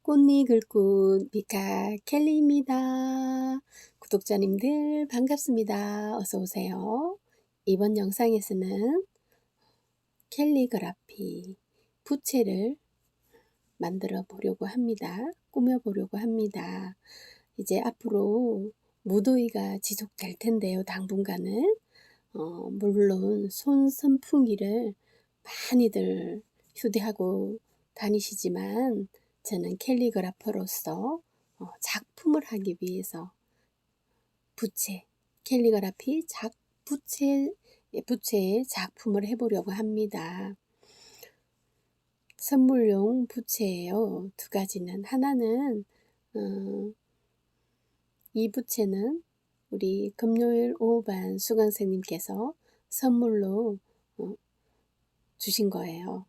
꽃잎 글꽃 미카 켈리입니다. 구독자님들 반갑습니다. 어서 오세요. 이번 영상에서는 캘리그라피 부채를 만들어 보려고 합니다. 꾸며 보려고 합니다. 이제 앞으로 무더위가 지속될 텐데요. 당분간은 물론 손 선풍기를 많이들 휴대하고 다니시지만 저는 캘리그라퍼로서 작품을 하기 위해서 캘리그라피 부채의 작품을 해보려고 합니다. 선물용 부채예요. 두 가지는. 하나는 이 부채는 우리 금요일 오후반 수강생님께서 선물로 주신 거예요.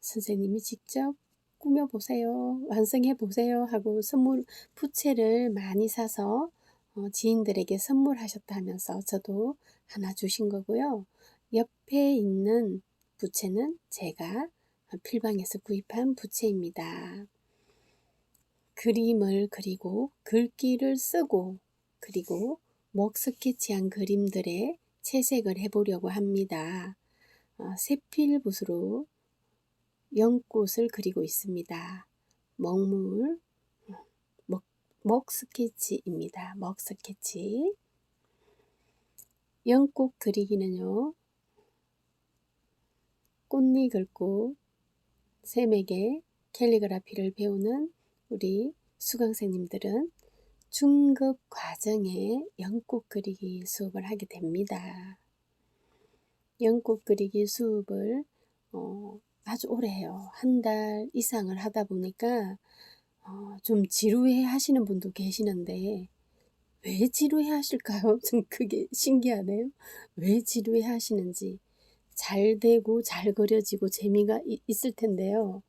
선생님이 직접 꾸며보세요, 완성해보세요 하고 선물 부채를 많이 사서 지인들에게 선물하셨다면서 저도 하나 주신 거고요. 옆에 있는 부채는 제가 필방에서 구입한 부채입니다. 그림을 그리고 글귀를 쓰고 그리고 목 스케치한 그림들의 채색을 해보려고 합니다. 세필붓으로 연꽃을 그리고 있습니다. 먹물, 먹 스케치입니다. 먹 스케치. 연꽃 그리기는요, 꽃잎 글꽃 샘에게 캘리그라피를 배우는 우리 수강생님들은 중급 과정에 연꽃 그리기 수업을 하게 됩니다. 연꽃 그리기 수업을 아주 오래 해요. 한 달 이상을 하다 보니까 좀 지루해 하시는 분도 계시는데 왜 지루해 하실까요? 좀 그게 신기하네요. 왜 지루해 하시는지. 잘 되고 잘 그려지고 재미가 있을 텐데요.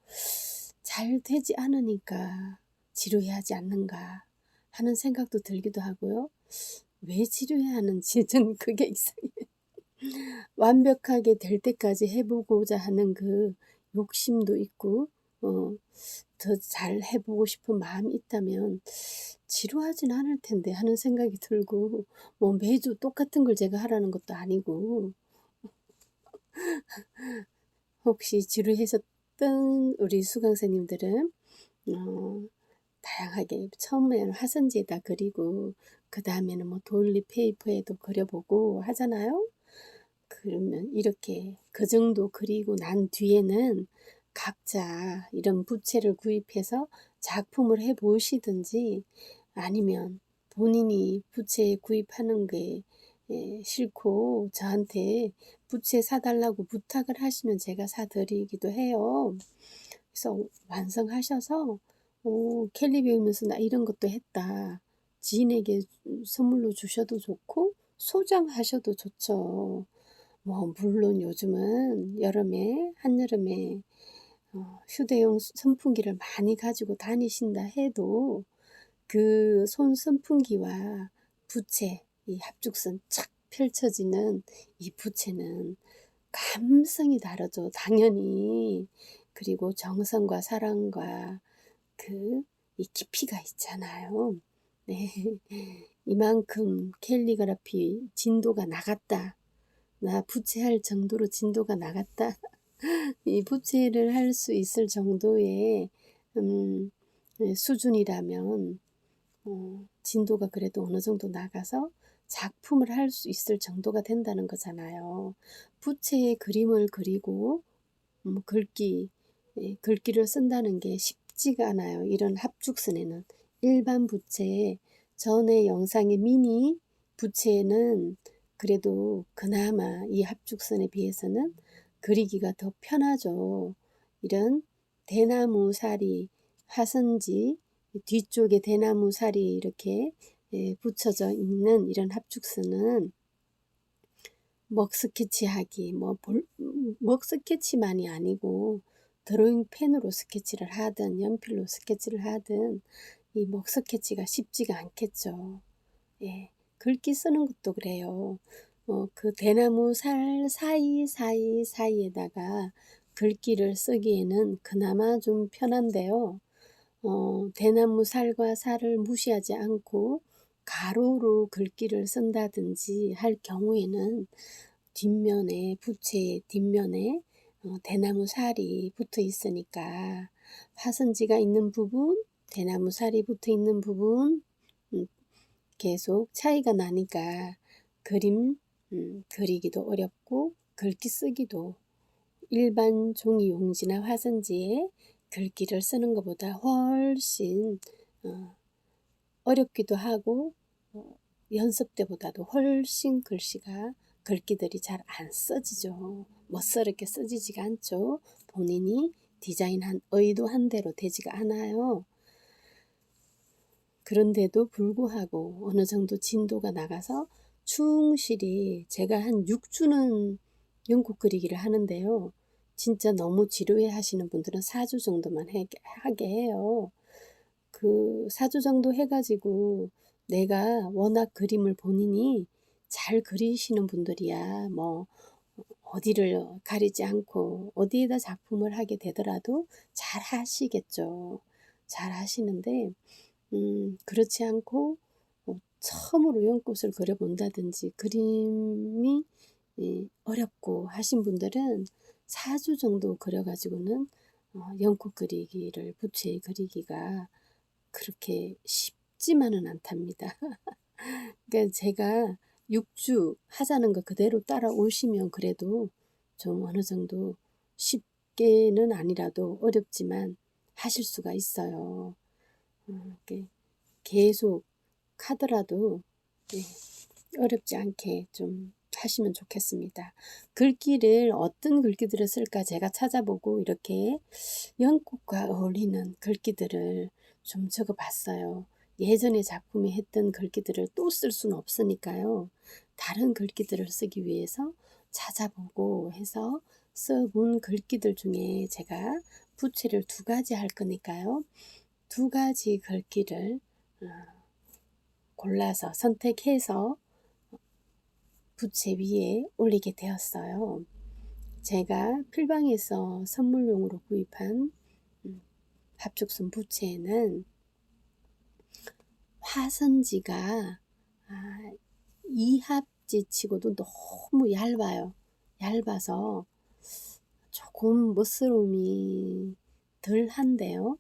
잘 되지 않으니까 지루해 하지 않는가 하는 생각도 들기도 하고요. 왜 지루해 하는지 전 그게 이상해요. 완벽하게 될 때까지 해보고자 하는 그 욕심도 있고 더 잘 해보고 싶은 마음이 있다면 지루하진 않을 텐데 하는 생각이 들고, 뭐 매주 똑같은 걸 제가 하라는 것도 아니고, 혹시 지루하셨던 우리 수강생님들은 다양하게 처음에는 화선지에다 그리고 그 다음에는 뭐 도일리 페이퍼에도 그려보고 하잖아요. 그러면 이렇게 그 정도 그리고 난 뒤에는 각자 이런 부채를 구입해서 작품을 해 보시든지, 아니면 본인이 부채 구입하는 게 싫고 저한테 부채 사달라고 부탁을 하시면 제가 사드리기도 해요. 그래서 완성하셔서 캘리 배우면서 나 이런 것도 했다, 지인에게 선물로 주셔도 좋고 소장하셔도 좋죠. 뭐 물론 요즘은 한여름에 휴대용 선풍기를 많이 가지고 다니신다 해도 그 손 선풍기와 부채, 이 합죽선 착 펼쳐지는 이 부채는 감성이 다르죠. 당연히. 그리고 정성과 사랑과 이 깊이가 있잖아요. 네. 이만큼 캘리그라피 진도가 나갔다, 나 부채할 정도로 진도가 나갔다. 이 부채를 할 수 있을 정도의 수준이라면 진도가 그래도 어느 정도 나가서 작품을 할 수 있을 정도가 된다는 거잖아요. 부채에 그림을 그리고 글귀를 쓴다는 게 쉽지가 않아요. 이런 합죽선에는. 일반 부채, 전에 영상의 미니 부채는 그래도 그나마 이 합죽선에 비해서는 그리기가 더 편하죠. 이런 대나무 사리, 화선지 뒤쪽에 대나무 살이 이렇게 붙여져 있는 이런 합죽선은 먹 스케치하기, 먹 스케치만이 아니고 드로잉 펜으로 스케치를 하든 연필로 스케치를 하든 이 먹 스케치가 쉽지가 않겠죠. 예, 글귀 쓰는 것도 그래요. 그 대나무 살 사이에다가 글귀를 쓰기에는 그나마 좀 편한데요. 대나무 살과 살을 무시하지 않고 가로로 글귀를 쓴다든지 할 경우에는 뒷면에 부채 뒷면에 대나무 살이 붙어 있으니까 화선지가 있는 부분, 대나무 살이 붙어 있는 부분 계속 차이가 나니까 그림 그리기도 어렵고 글귀 쓰기도 일반 종이 용지나 화선지에 글귀를 쓰는 것보다 훨씬 어렵기도 하고 연습 때보다도 훨씬 글귀들이 잘 안 써지죠. 멋스럽게 써지지가 않죠. 본인이 디자인한 의도한 대로 되지가 않아요. 그런데도 불구하고 어느 정도 진도가 나가서 충실히 제가 한 6주는 연꽃 그리기를 하는데요. 진짜 너무 지루해 하시는 분들은 4주 정도만 하게 해요. 그 4주 정도 해가지고 내가 워낙 그림을 본인이 잘 그리시는 분들이야 뭐 어디를 가리지 않고 어디에다 작품을 하게 되더라도 잘 하시겠죠. 잘 하시는데 그렇지 않고 처음으로 연꽃을 그려본다든지 그림이 어렵고 하신 분들은 4주 정도 그려가지고는 연꽃 그리기를 부채 그리기가 그렇게 쉽지만은 않답니다. 그러니까 제가 6주 하자는 거 그대로 따라오시면 그래도 좀 어느 정도 쉽게는 아니라도 어렵지만 하실 수가 있어요. 이렇게 계속 하더라도 어렵지 않게 좀 하시면 좋겠습니다. 글귀를 어떤 글귀들을 쓸까 제가 찾아보고 이렇게 연꽃과 어울리는 글귀들을 좀 적어봤어요. 예전에 작품에 했던 글귀들을 또 쓸 수는 없으니까요. 다른 글귀들을 쓰기 위해서 찾아보고 해서 써본 글귀들 중에 제가 부채를 2가지 할 거니까요. 2가지 글귀를 골라서 선택해서 부채 위에 올리게 되었어요. 제가 필방에서 선물용으로 구입한 합죽순 부채에는 화선지가 2합지 치고도 너무 얇아요. 얇아서 조금 멋스러움이 덜한데요.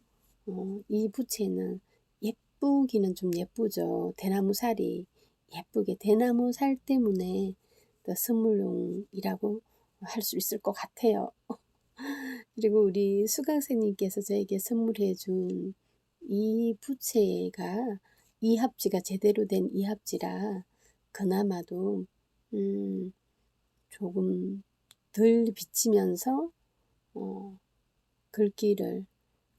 이 부채는 예쁘기는 좀 예쁘죠. 대나무 살이 예쁘게 대나무 살 때문에 더 선물용이라고 할 수 있을 것 같아요. 그리고 우리 수강생님께서 저에게 선물해 준 이 부채가 이합지가 제대로 된 이합지라 그나마도 조금 덜 비치면서 글귀를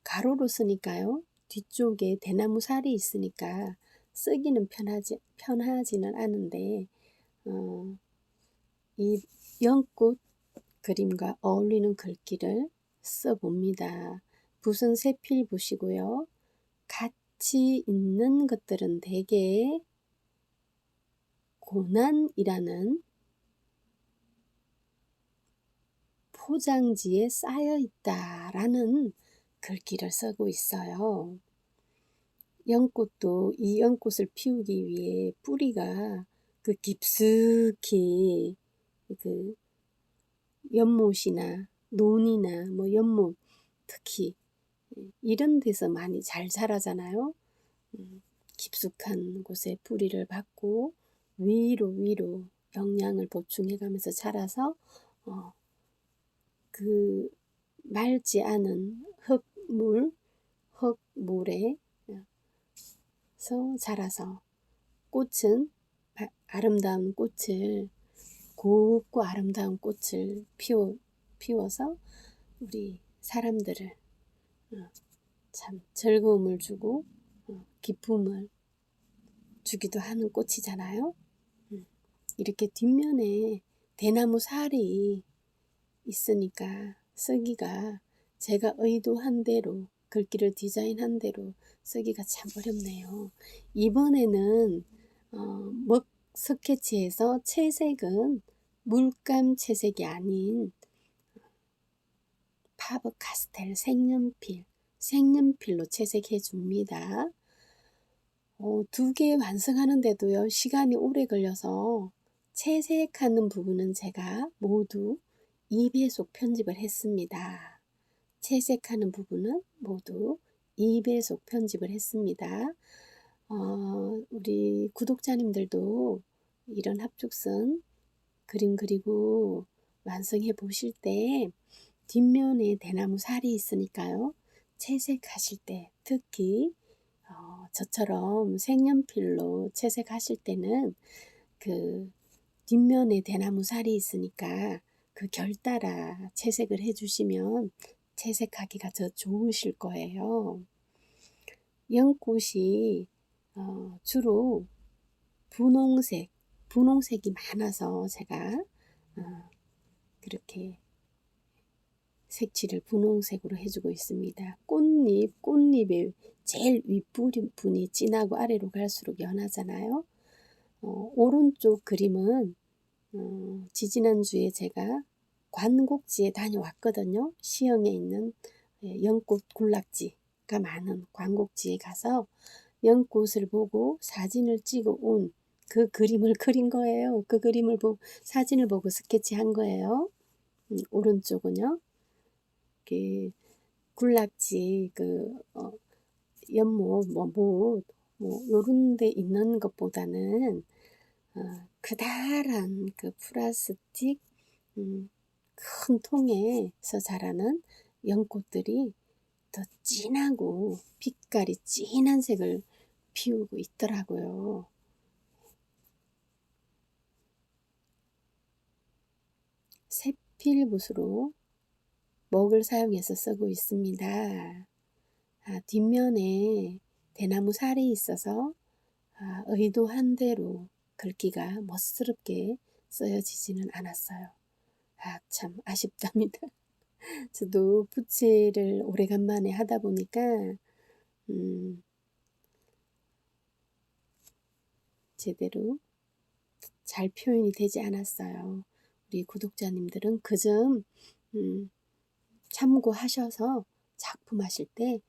가로로 쓰니까요. 뒤쪽에 대나무 살이 있으니까 쓰기는 편하지는 않은데 이 연꽃 그림과 어울리는 글귀를 써봅니다. 붓은 세필 붓이고요. 같이 있는 것들은 대개 고난이라는 포장지에 쌓여 있다라는 글귀를 쓰고 있어요. 연꽃도 이 연꽃을 피우기 위해 뿌리가 깊숙이 연못이나 논이나 뭐 연못 특히 이런 데서 많이 잘 자라잖아요. 깊숙한 곳에 뿌리를 받고 위로 영양을 보충해 가면서 자라서 그 맑지 않은 흙물에 자라서 꽃은 아름다운 꽃을 곱고 아름다운 꽃을 피워서 우리 사람들을 참 즐거움을 주고 기쁨을 주기도 하는 꽃이잖아요. 이렇게 뒷면에 대나무 살이 있으니까 쓰기가 제가 의도한 대로 글귀를 디자인한 대로 쓰기가 참 어렵네요. 이번에는 먹 스케치에서 채색은 물감 채색이 아닌 파버 카스텔 색연필 색연필로 채색해 줍니다. 2개 완성하는데도요, 시간이 오래 걸려서 채색하는 부분은 제가 모두 2배속 편집을 했습니다. 채색하는 부분은 모두 2배속 편집을 했습니다. 우리 구독자님들도 이런 합죽선 그림 그리고 완성해 보실 때 뒷면에 대나무 살이 있으니까요. 채색하실 때 특히 저처럼 색연필로 채색하실 때는 그 뒷면에 대나무 살이 있으니까 그 결 따라 채색을 해주시면 채색하기가 더 좋으실 거예요. 연꽃이 주로 분홍색이 많아서 제가 그렇게 색칠을 분홍색으로 해주고 있습니다. 꽃잎의 제일 윗부분이 진하고 아래로 갈수록 연하잖아요. 오른쪽 그림은 지지난주에 제가 관곡지에 다녀왔거든요. 시흥에 있는 연꽃 군락지가 많은 관곡지에 가서 연꽃을 보고 사진을 찍어 온 그 그림을 그린 거예요. 그 그림을 보고 사진을 보고 스케치한 거예요. 오른쪽은요. 그 군락지 연못 요런 데 있는 것보다는 크다란 그 플라스틱 큰 통에서 자라는 연꽃들이 더 진하고 빛깔이 진한 색을 피우고 있더라고요. 세필붓으로 먹을 사용해서 쓰고 있습니다. 뒷면에 대나무 살이 있어서 의도한 대로 글귀가 멋스럽게 쓰여지지는 않았어요. 참 아쉽답니다. 저도 붓질을 오래간만에 하다 보니까 제대로 잘 표현이 되지 않았어요. 우리 구독자님들은 그 점 참고하셔서 작품하실 때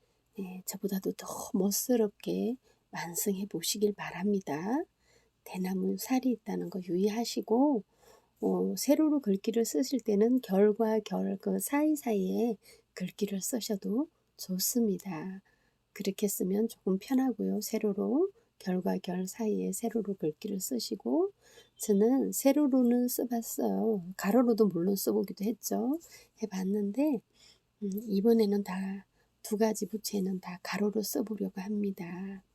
저보다도 더 멋스럽게 완성해 보시길 바랍니다. 대나무 살이 있다는 거 유의하시고 세로로 글귀를 쓰실 때는 결과 결 그 사이사이에 글귀를 쓰셔도 좋습니다. 그렇게 쓰면 조금 편하고요. 세로로 결과 결 사이에 세로로 글귀를 쓰시고 저는 세로로는 써봤어요. 가로로도 물론 써보기도 했죠. 해봤는데 이번에는 다 2가지 부채는 다 가로로 써보려고 합니다.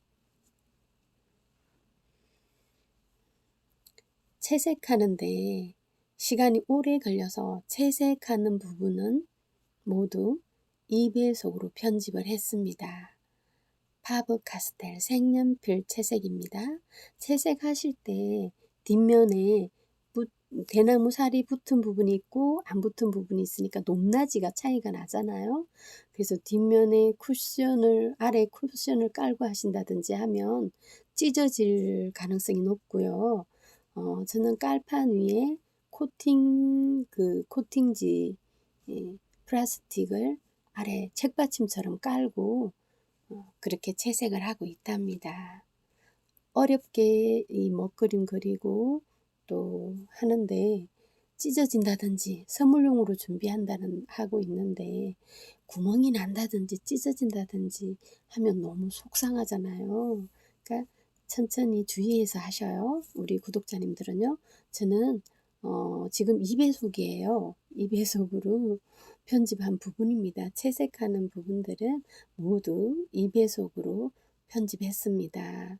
채색하는데 시간이 오래 걸려서 채색하는 부분은 모두 2배속으로 편집을 했습니다. 파브카스텔 색연필 채색입니다. 채색하실 때 뒷면에 대나무 살이 붙은 부분이 있고 안 붙은 부분이 있으니까 높낮이가 차이가 나잖아요. 그래서 뒷면에 아래 쿠션을 깔고 하신다든지 하면 찢어질 가능성이 높고요. 저는 깔판 위에 코팅지 플라스틱을 아래 책받침처럼 깔고 그렇게 채색을 하고 있답니다. 어렵게 이 먹그림 그리고 또 하는데 찢어진다든지 선물용으로 하고 있는데 구멍이 난다든지 찢어진다든지 하면 너무 속상하잖아요. 그러니까 천천히 주의해서 하셔요. 우리 구독자님들은요. 저는 지금 2배속이에요. 2배속으로 편집한 부분입니다. 채색하는 부분들은 모두 2배속으로 편집했습니다.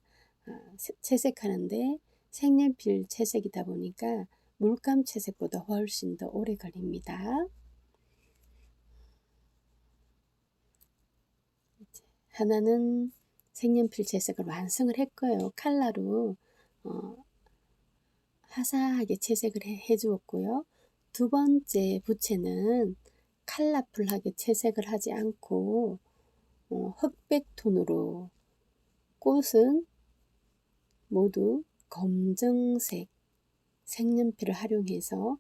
채색하는데 색연필 채색이다 보니까 물감 채색보다 훨씬 더 오래 걸립니다. 하나는 색연필 채색을 완성을 했고요. 칼라로 화사하게 채색을 해주었고요. 2번째 부채는 컬러풀하게 채색을 하지 않고 흑백 톤으로 꽃은 모두 검정색 색연필을 활용해서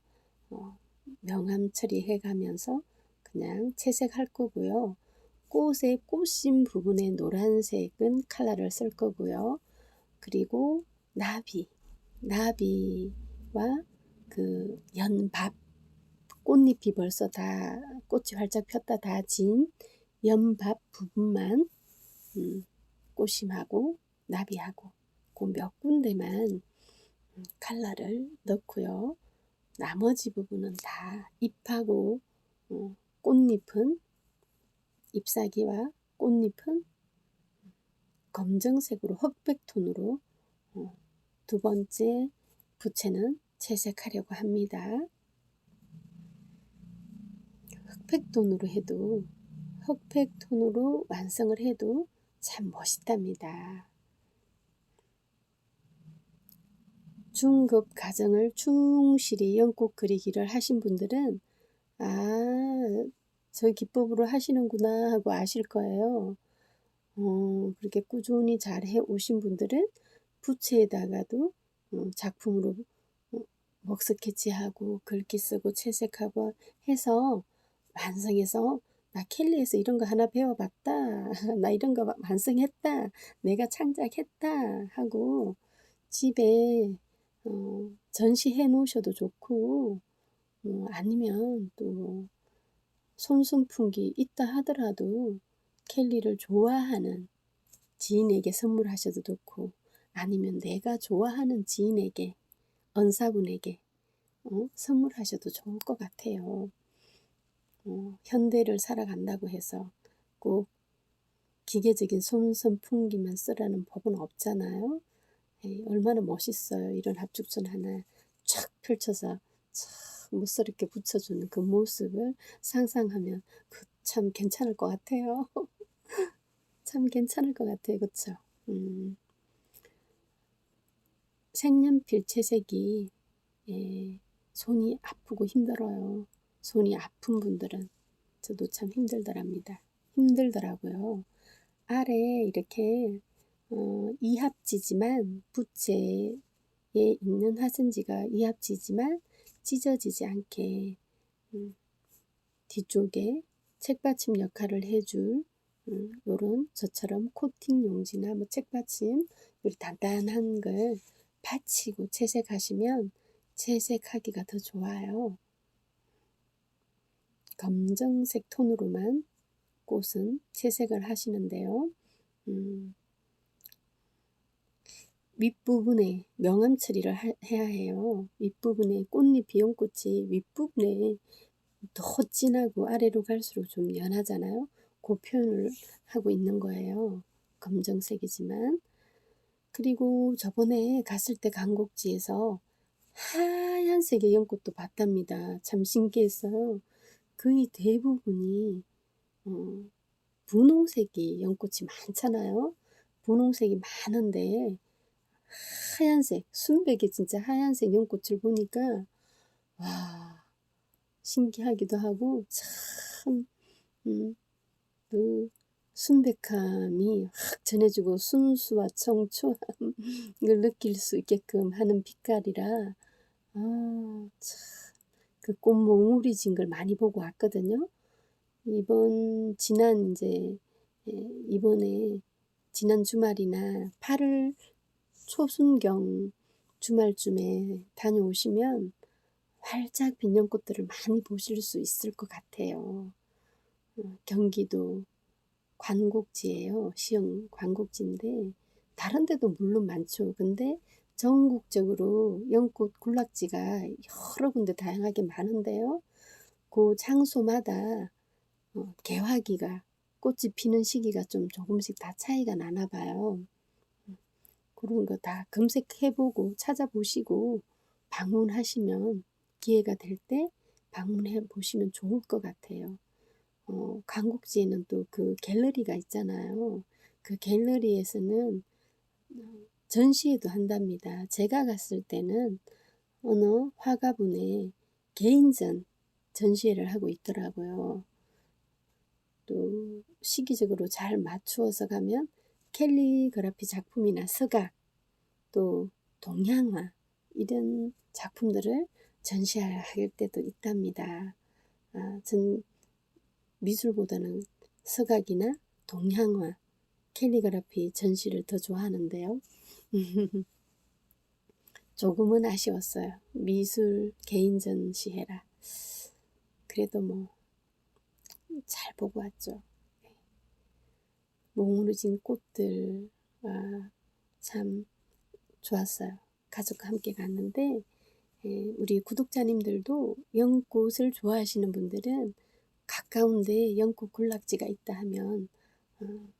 명암 처리해 가면서 그냥 채색할 거고요. 꽃의 꽃심 부분의 노란색은 컬러를 쓸 거고요. 그리고 나비와 그 연밥, 꽃잎이 벌써 다 꽃이 활짝 폈다 다 진 연밥 부분만 꽃심하고 나비하고 그 몇 군데만 컬러를 넣고요. 나머지 부분은 다 잎하고 꽃잎은 잎사귀와 꽃잎은 검정색으로 흑백 톤으로 두 번째 부채는 채색하려고 합니다. 흑백 톤으로 완성을 해도 참 멋있답니다. 중급 과정을 충실히 연꽃 그리기를 하신 분들은 저 기법으로 하시는구나 하고 아실 거예요. 그렇게 꾸준히 잘 해 오신 분들은 부채에다가도 작품으로 먹 스케치하고 글귀 쓰고 채색하고 해서 완성해서 나 켈리에서 이런 거 하나 배워봤다. 나 이런 거 완성했다. 내가 창작했다 하고 집에 전시해 놓으셔도 좋고 아니면 또 손순풍기 있다 하더라도 켈리를 좋아하는 지인에게 선물하셔도 좋고 아니면 내가 좋아하는 지인에게 언사분에게 선물하셔도 좋을 것 같아요. 현대를 살아간다고 해서 꼭 기계적인 손선풍기만 쓰라는 법은 없잖아요. 얼마나 멋있어요. 이런 합죽선 하나 쫙 펼쳐서 참 멋스럽게 붙여주는 그 모습을 상상하면 참 괜찮을 것 같아요. 참 괜찮을 것 같아요. 그쵸? 색연필 채색이 손이 아프고 힘들어요. 손이 아픈 분들은 저도 참 힘들더라고요. 아래 이렇게 이합지지만 부채에 있는 화선지가 이합지지만 찢어지지 않게 뒤쪽에 책받침 역할을 해줄 요런 저처럼 코팅 용지나 뭐 책받침 요리 단단한 걸 받치고 채색하시면 채색하기가 더 좋아요. 검정색 톤으로만 꽃은 채색을 하시는데요. 윗부분에 명암 처리를 해야 해요. 윗부분에 꽃잎이 연꽃이 윗부분에 더 진하고 아래로 갈수록 좀 연하잖아요. 그 표현을 하고 있는 거예요. 검정색이지만. 그리고 저번에 갔을 때 강곡지에서 하얀색의 연꽃도 봤답니다. 참 신기했어요. 거의 대부분이 분홍색이 연꽃이 많잖아요. 분홍색이 많은데 하얀색, 순백의 진짜 하얀색 연꽃을 보니까 와 신기하기도 하고 참 그 순백함이 확 전해지고 순수와 청초함을 느낄 수 있게끔 하는 빛깔이라 참 그 꽃 몽우리진 걸 많이 보고 왔거든요. 이번에 지난 주말이나 8월 초순경 주말쯤에 다녀오시면 활짝 핀 연꽃들을 많이 보실 수 있을 것 같아요. 경기도 관곡지예요. 시흥 관곡지인데 다른 데도 물론 많죠. 근데 전국적으로 연꽃 군락지가 여러 군데 다양하게 많은데요. 그 장소마다 개화기가 꽃이 피는 시기가 좀 조금씩 다 차이가 나나 봐요. 그런 거 다 검색해보고 찾아보시고 방문하시면 기회가 될 때 방문해 보시면 좋을 것 같아요. 강국지에는 또 그 갤러리가 있잖아요. 그 갤러리에서는 전시회도 한답니다. 제가 갔을 때는 어느 화가분의 개인전 전시회를 하고 있더라고요. 또 시기적으로 잘 맞추어서 가면 캘리그라피 작품이나 서각 또 동양화 이런 작품들을 전시할 때도 있답니다. 전 미술보다는 서각이나 동향화, 캘리그라피 전시를 더 좋아하는데요. 조금은 아쉬웠어요. 미술 개인 전시회라. 그래도 뭐 잘 보고 왔죠. 몽우러진 꽃들, 참 좋았어요. 가족과 함께 갔는데 우리 구독자님들도 연꽃을 좋아하시는 분들은 가까운데 연꽃 군락지가 있다 하면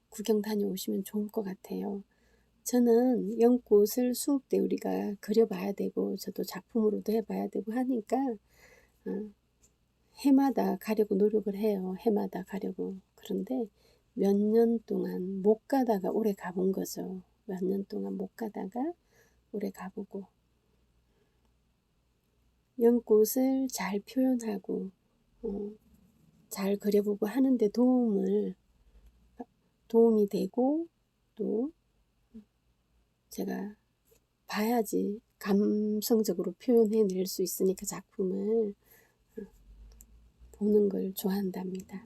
구경 다녀오시면 좋을 것 같아요. 저는 연꽃을 수업 때 우리가 그려봐야 되고 저도 작품으로도 해봐야 되고 하니까 해마다 가려고 노력을 해요. 해마다 가려고. 그런데 몇 년 동안 못 가다가 올해 가본 거죠. 몇 년 동안 못 가다가 올해 가보고 연꽃을 잘 표현하고 잘 그려보고 하는데 도움이 되고 또 제가 봐야지 감성적으로 표현해낼 수 있으니까 작품을 보는 걸 좋아한답니다.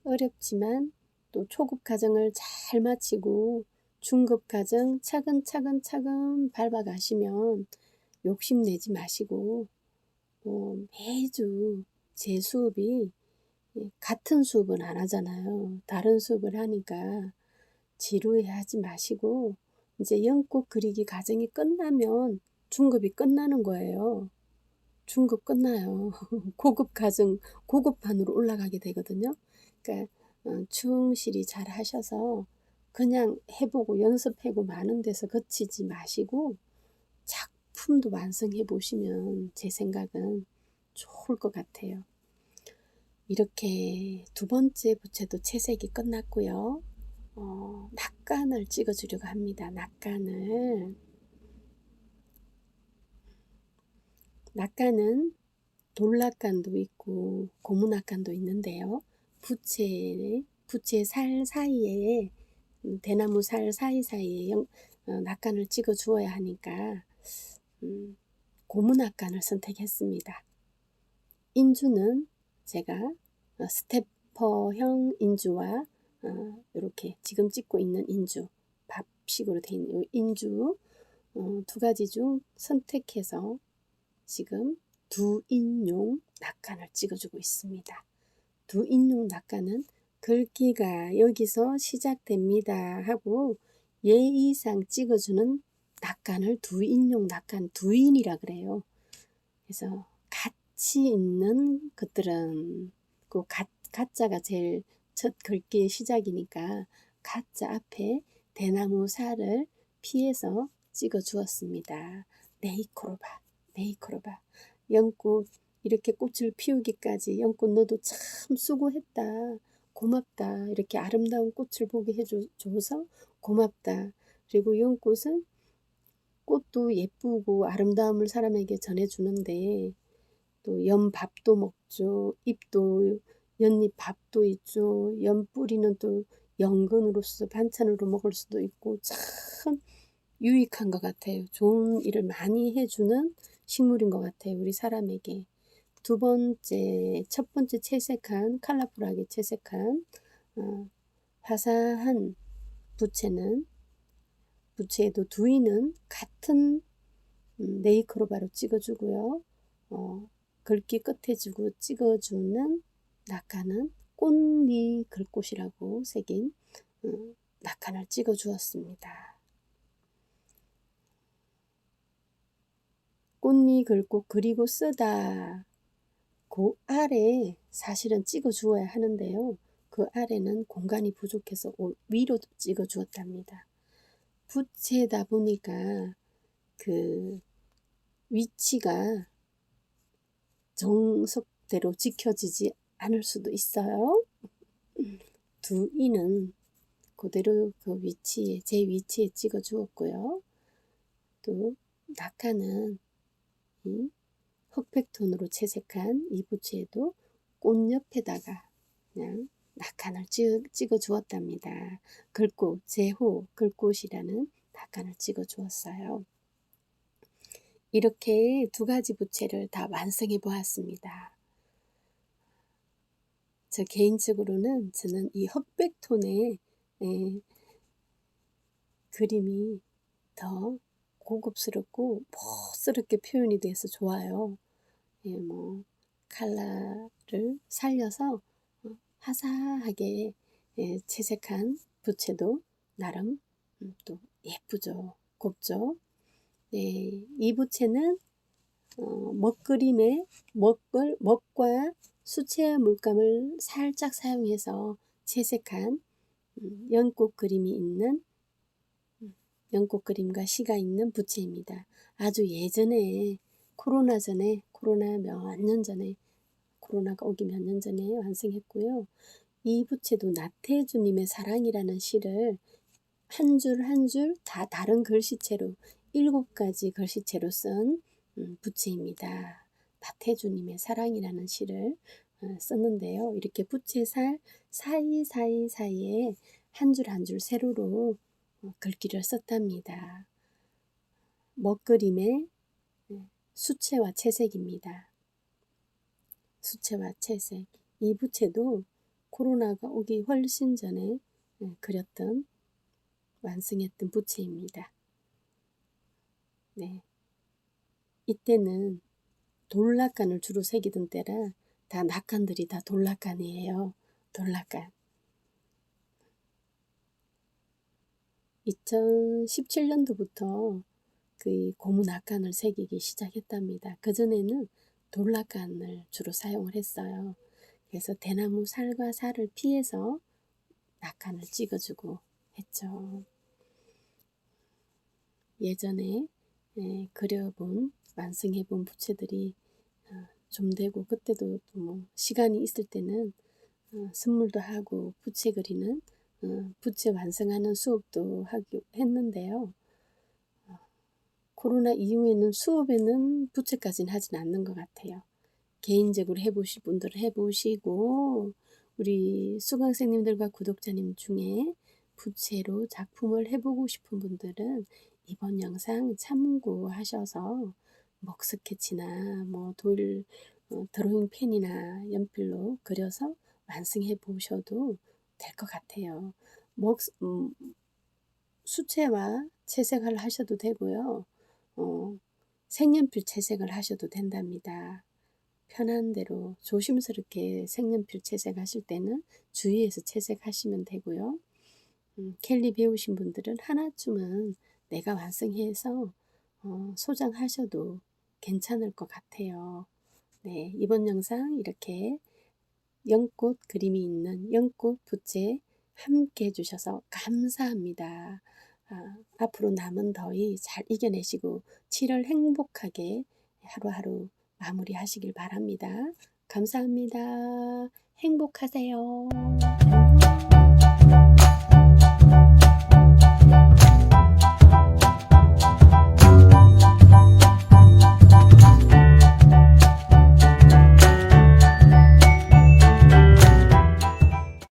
어렵지만 또 초급 과정을 잘 마치고 중급 과정 차근차근 밟아가시면 욕심내지 마시고 매주 제 수업이 같은 수업은 안 하잖아요. 다른 수업을 하니까 지루해하지 마시고 이제 연꽃 그리기 과정이 끝나면 중급이 끝나는 거예요. 중급 끝나요. 고급 과정, 고급반으로 올라가게 되거든요. 그러니까 충실히 잘 하셔서 그냥 해보고 연습하고 마는 데서 그치지 마시고 작품도 완성해 보시면 제 생각은 좋을 것 같아요. 이렇게 두 번째 부채도 채색이 끝났고요. 낙관을 찍어주려고 합니다. 낙관은 돌낙관도 있고 고무낙관도 있는데요. 부채 살 사이에 대나무 살 사이사이에 낙관을 찍어 주어야 하니까 고무낙관을 선택했습니다. 인주는 제가 스태퍼형 인주와 이렇게 지금 찍고 있는 인주, 밥식으로 되어 있는 이 인주 두 가지 중 선택해서 지금 두인용 낙관을 찍어주고 있습니다. 두인용 낙관은 글귀가 여기서 시작됩니다 하고 예의상 찍어주는 낙관을 두인용 낙관, 두인이라 그래요. 그래서 같이 있는 것들은 그 가짜가 제일 첫 글귀의 시작이니까 가짜 앞에 대나무 살을 피해서 찍어 주었습니다. 네이코로바. 연꽃 이렇게 꽃을 피우기까지 연꽃 너도 참 수고했다. 고맙다. 이렇게 아름다운 꽃을 보게 해줘서 고맙다. 그리고 연꽃은 꽃도 예쁘고 아름다움을 사람에게 전해주는데 또 연밥도 먹죠. 잎도 연잎 밥도 있죠. 연뿌리는 또 연근으로서 반찬으로 먹을 수도 있고 참 유익한 것 같아요. 좋은 일을 많이 해주는 식물인 것 같아요. 우리 사람에게. 첫 번째 채색한 컬러풀하게 채색한 화사한 부채에도 두이는 같은 네이크로바로 찍어주고요. 글귀 끝에 주고 찍어주는 낙관은 꽃니 글꽃이라고 새긴 낙관을 찍어주었습니다. 꽃니 글꽃 그리고 쓰다. 그 아래 사실은 찍어주어야 하는데요. 그 아래는 공간이 부족해서 위로 찍어주었답니다. 부채다 보니까 그 위치가 정석대로 지켜지지 않을 수도 있어요. 두이는 그대로 제 위치에 찍어 주었고요. 또 낙하는 이 흑백톤으로 채색한 이 부채에도 꽃 옆에다가 그냥 낙한을 찍어 주었답니다. 글꽃, 제호 글꽃이라는 낙한을 찍어 주었어요. 이렇게 두 가지 부채를 다 완성해 보았습니다. 저 개인적으로는 저는 이 흑백톤의 그림이 더 고급스럽고 멋스럽게 표현이 돼서 좋아요. 뭐 컬러를 살려서 화사하게 채색한 부채도 나름 또 예쁘죠. 곱죠. 이 부채는 먹그림에 먹과 수채화 물감을 살짝 사용해서 채색한 연꽃 그림이 있는 연꽃 그림과 시가 있는 부채입니다. 아주 예전에 코로나 몇 년 전에 코로나가 오기 몇 년 전에 완성했고요. 이 부채도 나태주님의 사랑이라는 시를 한 줄 한 줄 다 다른 글씨체로 7가지 글씨체로 쓴 부채입니다. 나태주님의 사랑이라는 시를 썼는데요. 이렇게 부채살 사이사이에 한 줄 한 줄 세로로 글귀를 썼답니다. 먹그림의 수채화 채색입니다. 수채화 채색. 이 부채도 코로나가 오기 훨씬 전에 그렸던 완성했던 부채입니다. 네. 이때는 돌락간을 주로 새기던 때라 다 낙간들이 다 돌락간이에요. 돌락간. 2017년도부터 그 고무 낙간을 새기기 시작했답니다. 그전에는 돌락간을 주로 사용을 했어요. 그래서 대나무 살과 살을 피해서 낙간을 찍어주고 했죠. 예전에 그려본 완성해본 부채들이 좀 되고 그때도 뭐 시간이 있을 때는 선물도 하고 부채 그리는 부채 완성하는 수업도 하기로 했는데요. 코로나 이후에는 수업에는 부채까지는 하진 않는 것 같아요. 개인적으로 해보실 분들은 해보시고 우리 수강생님들과 구독자님 중에 부채로 작품을 해보고 싶은 분들은 이번 영상 참고하셔서 먹 스케치나 뭐 드로잉 펜이나 연필로 그려서 완성해 보셔도 될 것 같아요. 수채화 채색을 하셔도 되고요. 색연필 채색을 하셔도 된답니다. 편한 대로 조심스럽게 색연필 채색하실 때는 주의해서 채색하시면 되고요. 캘리 배우신 분들은 하나쯤은 내가 완성해서 소장하셔도 괜찮을 것 같아요. 네, 이번 영상 이렇게 연꽃 그림이 있는 연꽃 부채 함께 해주셔서 감사합니다. 앞으로 남은 더위 잘 이겨내시고 7월 행복하게 하루하루 마무리하시길 바랍니다. 감사합니다. 행복하세요.